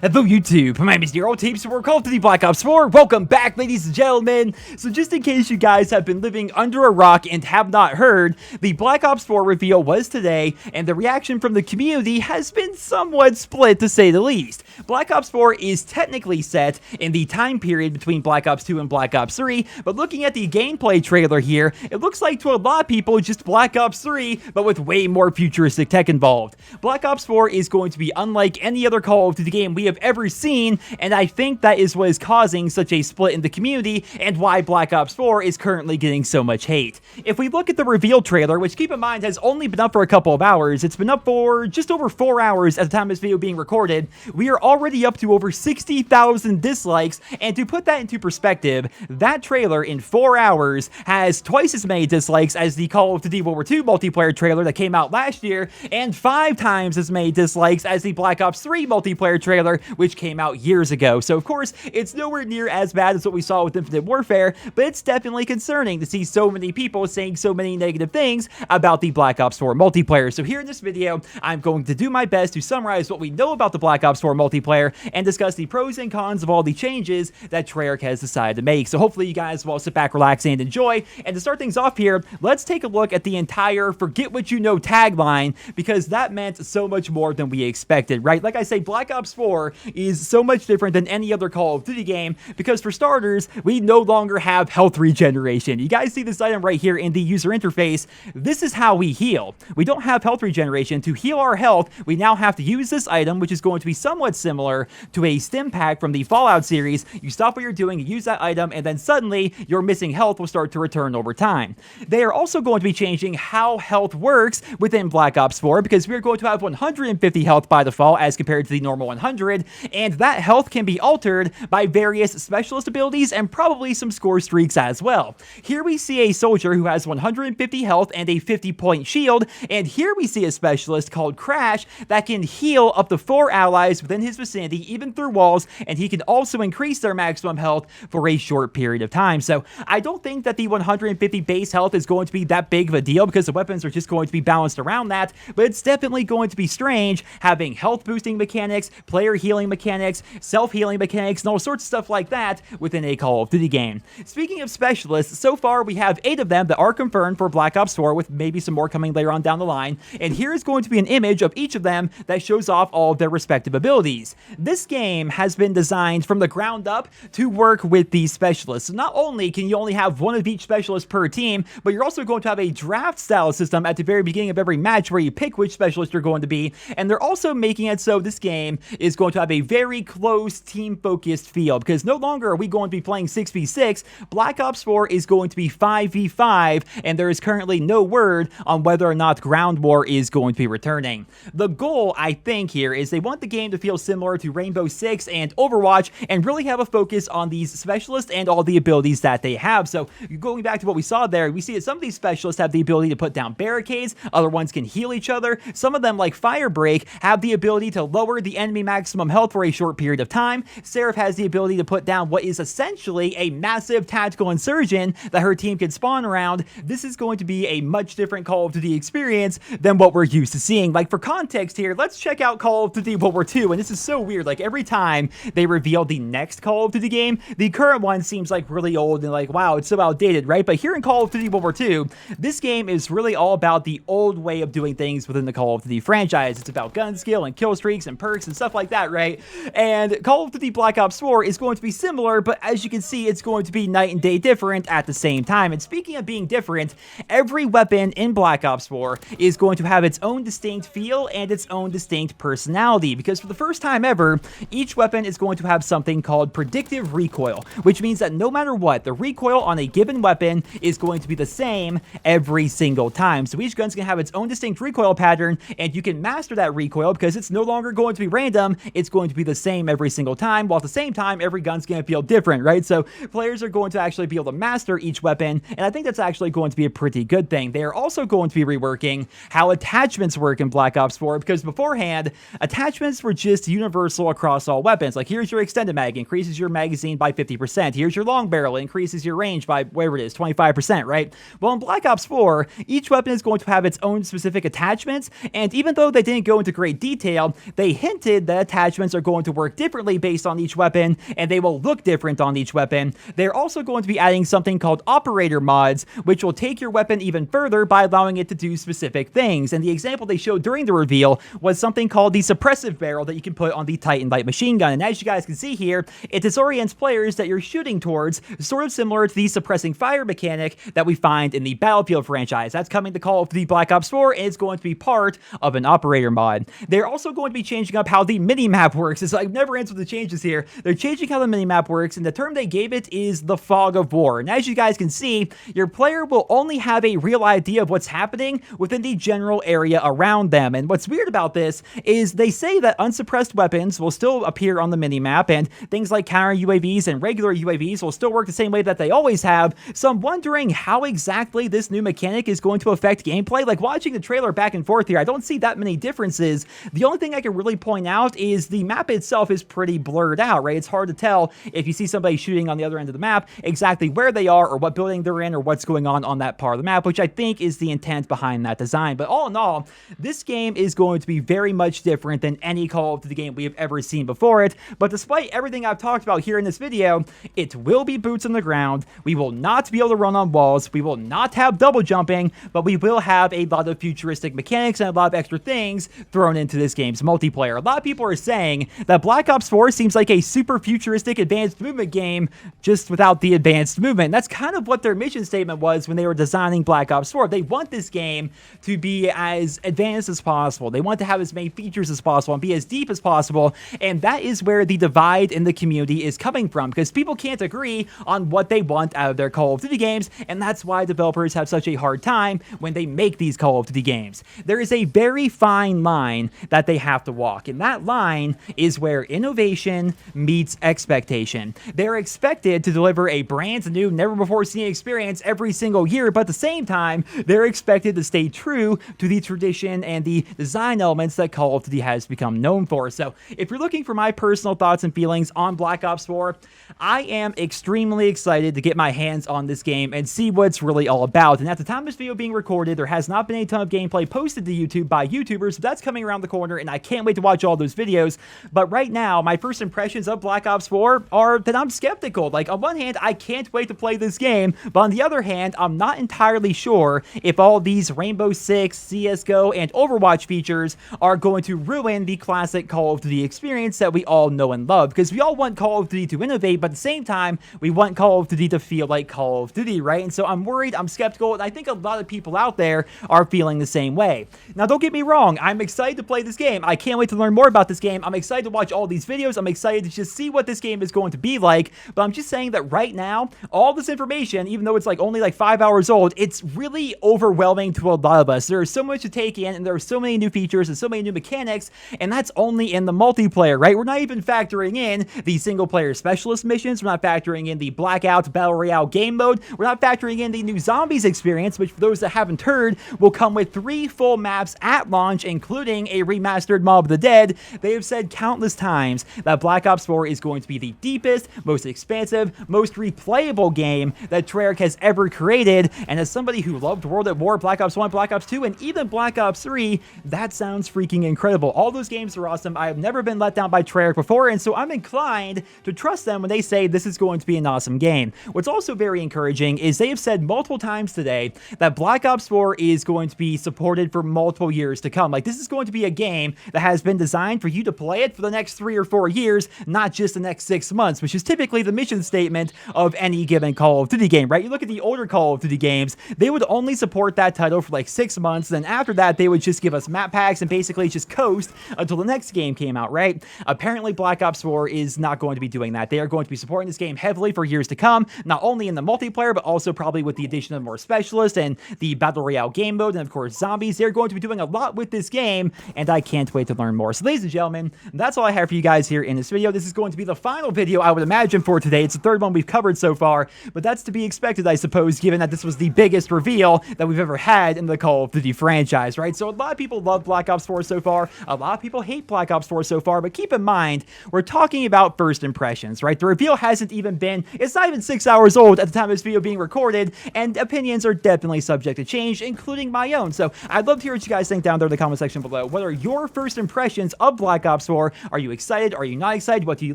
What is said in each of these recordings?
Hello YouTube, my name is NerosCinema, and we're Call of Duty Black Ops 4. Welcome back, ladies and gentlemen. So just in case you guys have been living under a rock and have not heard, the Black Ops 4 reveal was today, and the reaction from the community has been somewhat split, to say the least. Black Ops 4 is technically set in the time period between Black Ops 2 and Black Ops 3, but looking at the gameplay trailer here, it looks like to a lot of people just Black Ops 3, but with way more futuristic tech involved. Black Ops 4 is going to be unlike any other Call of Duty game we have ever seen, and I think that is what is causing such a split in the community and why Black Ops 4 is currently getting so much hate. If we look at the reveal trailer, which keep in mind has only been up for a couple of hours, it's been up for just over 4 hours at the time of this video being recorded, we are already up to over 60,000 dislikes, and to put that into perspective, that trailer in 4 hours has twice as many dislikes as the Call of Duty World War II multiplayer trailer that came out last year, and 5 times as many dislikes as the Black Ops 3 multiplayer trailer, which came out years ago. So of course, it's nowhere near as bad as what we saw with Infinite Warfare, but it's definitely concerning to see so many people saying so many negative things about the Black Ops 4 multiplayer. So here in this video, I'm going to do my best to summarize what we know about the Black Ops 4 multiplayer and discuss the pros and cons of all the changes that Treyarch has decided to make. So hopefully you guys will sit back, relax, and enjoy. And to start things off here, let's take a look at the entire forget what you know tagline, because that meant so much more than we expected, right? Like I say, Black Ops 4 is so much different than any other Call of Duty game, because for starters, we no longer have health regeneration. You guys see this item right here in the user interface. This is how we heal. We don't have health regeneration. To heal our health, we now have to use this item, which is going to be somewhat similar to a stim pack from the Fallout series. You stop what you're doing, you use that item, and then suddenly your missing health will start to return over time. They are also going to be changing how health works within Black Ops 4, because we're going to have 150 health by default as compared to the normal 100, and that health can be altered by various specialist abilities and probably some score streaks as well. Here we see a soldier who has 150 health and a 50-point shield, and here we see a specialist called Crash that can heal up to 4 allies within his vicinity, even through walls, and he can also increase their maximum health for a short period of time. So I don't think that the 150 base health is going to be that big of a deal, because the weapons are just going to be balanced around that, but it's definitely going to be strange having health boosting mechanics, player healing mechanics, self-healing mechanics, and all sorts of stuff like that within a Call of Duty game. Speaking of specialists, so far we have 8 of them that are confirmed for Black Ops 4, with maybe some more coming later on down the line, and here is going to be an image of each of them that shows off all of their respective abilities. This game has been designed from the ground up to work with these specialists. So not only can you only have one of each specialist per team, but you're also going to have a draft style system at the very beginning of every match where you pick which specialist you're going to be, and they're also making it so this game is going to have a very close team-focused feel, because no longer are we going to be playing 6v6. Black Ops 4 is going to be 5v5, and there is currently no word on whether or not Ground War is going to be returning. The goal, I think, here is they want the game to feel similar to Rainbow Six and Overwatch, and really have a focus on these specialists and all the abilities that they have. So going back to what we saw there, we see that some of these specialists have the ability to put down barricades, other ones can heal each other, some of them, like Firebreak, have the ability to lower the enemy maximum health for a short period of time. Seraph has the ability to put down what is essentially a massive tactical insurgent that her team can spawn around. This is going to be a much different Call of Duty experience than what we're used to seeing. Like, for context here, let's check out Call of Duty World War II, and this is so weird. Like, every time they reveal the next Call of Duty game, the current one seems like really old and like, wow, it's so outdated, right? But here in Call of Duty World War II, this game is really all about the old way of doing things within the Call of Duty franchise. It's about gun skill and kill streaks and perks and stuff like that, right? And Call of Duty Black Ops 4 is going to be similar, but as you can see, it's going to be night and day different at the same time. And speaking of being different, every weapon in Black Ops 4 is going to have its own distinct feel and its own distinct personality, because for the first time ever, each weapon is going to have something called predictive recoil, which means that no matter what, the recoil on a given weapon is going to be the same every single time. So each gun's going to have its own distinct recoil pattern, and you can master that recoil because it's no longer going to be random, it's going to be the same every single time, while at the same time, every gun's going to feel different, right? So players are going to actually be able to master each weapon, and I think that's actually going to be a pretty good thing. They are also going to be reworking how attachments work in Black Ops 4, because beforehand, attachments were just universal across all weapons. Like, here's your extended mag, increases your magazine by 50%. Here's your long barrel, increases your range by, whatever it is, 25%, right? Well, in Black Ops 4, each weapon is going to have its own specific attachments, and even though they didn't go into great detail, they hinted that attachments are going to work differently based on each weapon, and they will look different on each weapon. They're also going to be adding something called operator mods, which will take your weapon even further by allowing it to do specific things. And the example they showed during the reveal was something called the suppressive barrel that you can put on the Titan light machine gun. And as you guys can see here, it disorients players that you're shooting towards, sort of similar to the suppressing fire mechanic that we find in the Battlefield franchise. That's coming to Call of Duty Black Ops 4, and it's going to be part of an operator mod. They're also going to be changing up how the minimap works. It's like never ends with the changes here. They're changing how the minimap works, and the term they gave it is the fog of war. And as you guys can see, your player will only have a real idea of what's happening within the general area around them. And what's weird about this is they say that unsuppressed weapons will still appear on the minimap, and things like counter UAVs and regular UAVs will still work the same way that they always have. So I'm wondering how exactly this new mechanic is going to affect gameplay. Like, watching the trailer back and forth here, I don't see that many differences. The only thing I can really point out is the map itself is pretty blurred out, right? It's hard to tell if you see somebody shooting on the other end of the map exactly where they are or what building they're in or what's going on that part of the map, which I think is the intent behind that design. But all in all, this game is going to be very much different than any Call of Duty game we have ever seen before it. But despite everything I've talked about here in this video, it will be boots on the ground. We will not be able to run on walls. We will not have double jumping, but we will have a lot of futuristic mechanics and a lot of extra things thrown into this game's multiplayer. A lot of people are saying that Black Ops 4 seems like a super futuristic advanced movement game just without the advanced movement. That's kind of what their mission statement was when they were designing Black Ops 4. They want this game to be as advanced as possible. They want to have as many features as possible and be as deep as possible, and that is where the divide in the community is coming from, because people can't agree on what they want out of their Call of Duty games, and that's why developers have such a hard time when they make these Call of Duty games. There is a very fine line that they have to walk, and that line is where innovation meets expectation. They're expected to deliver a brand new, never-before-seen experience every single year, but at the same time, they're expected to stay true to the tradition and the design elements that Call of Duty has become known for. So if you're looking for my personal thoughts and feelings on Black Ops 4, I am extremely excited to get my hands on this game and see what it's really all about. And at the time of this video being recorded, there has not been a ton of gameplay posted to YouTube by YouTubers, so that's coming around the corner, and I can't wait to watch all those videos. But right now, my first impressions of Black Ops 4 are that I'm skeptical. Like, on one hand, I can't wait to play this game, but on the other hand, I'm not entirely sure if all these Rainbow Six, CSGO, and Overwatch features are going to ruin the classic Call of Duty experience that we all know and love, because we all want Call of Duty to innovate, but at the same time, we want Call of Duty to feel like Call of Duty, right? And so I'm worried, I'm skeptical, and I think a lot of people out there are feeling the same way. Now, don't get me wrong, I'm excited to play this game. I can't wait to learn more about this game. I'm excited to watch all these videos. I'm excited to just see what this game is going to be like, but I'm just saying that right now, all this information, even though it's like only like 5 hours old, it's really overwhelming to a lot of us. There is so much to take in, and there are so many new features and so many new mechanics, and that's only in the multiplayer, right? We're not even factoring in the single-player specialist missions. We're not factoring in the Blackout Battle Royale game mode. We're not factoring in the new Zombies experience, which for those that haven't heard, will come with 3 full maps at launch, including a remastered Mob of the Dead. They have said countless times that Black Ops 4 is going to be the deepest, most expansive, most replayable game that Treyarch has ever created, and as somebody who loved World at War, Black Ops 1, Black Ops 2, and even Black Ops 3, that sounds freaking incredible. All those games are awesome. I have never been let down by Treyarch before, and so I'm inclined to trust them when they say this is going to be an awesome game. What's also very encouraging is they have said multiple times today that Black Ops 4 is going to be supported for multiple years to come. Like, this is going to be a game that has been designed for you to play it for the next 3 or 4 years, not just the next 6 months, which is typically the mission statement of any given Call of Duty game, right? You look at the older Call of Duty games, they would only support that title for like 6 months, then after that, they would just give us map packs and basically just coast until the next game came out, right? Apparently, Black Ops 4 is not going to be doing that. They are going to be supporting this game heavily for years to come, not only in the multiplayer, but also probably with the addition of more specialists and the Battle Royale game mode, and of course, Zombies. They're going to be doing a lot with this game, and I can't wait to learn more. So, ladies and gentlemen, And that's all I have for you guys here in this video. This is going to be the final video, I would imagine, for today. It's the third one we've covered so far, but that's to be expected, I suppose, given that this was the biggest reveal that we've ever had in the Call of Duty franchise, right? So a lot of people love Black Ops 4 so far. A lot of people hate Black Ops 4 so far, but keep in mind, we're talking about first impressions, right? The reveal hasn't even been, it's not even 6 hours old at the time of this video being recorded, and opinions are definitely subject to change, including my own. So I'd love to hear what you guys think down there in the comment section below. What are your first impressions of Black Ops 4? Are you excited? Are you not excited? What do you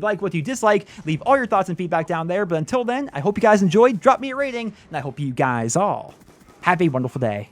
like? What do you dislike? Leave all your thoughts and feedback down there. But until then, I hope you guys enjoyed. Drop me a rating, and I hope you guys all have a wonderful day.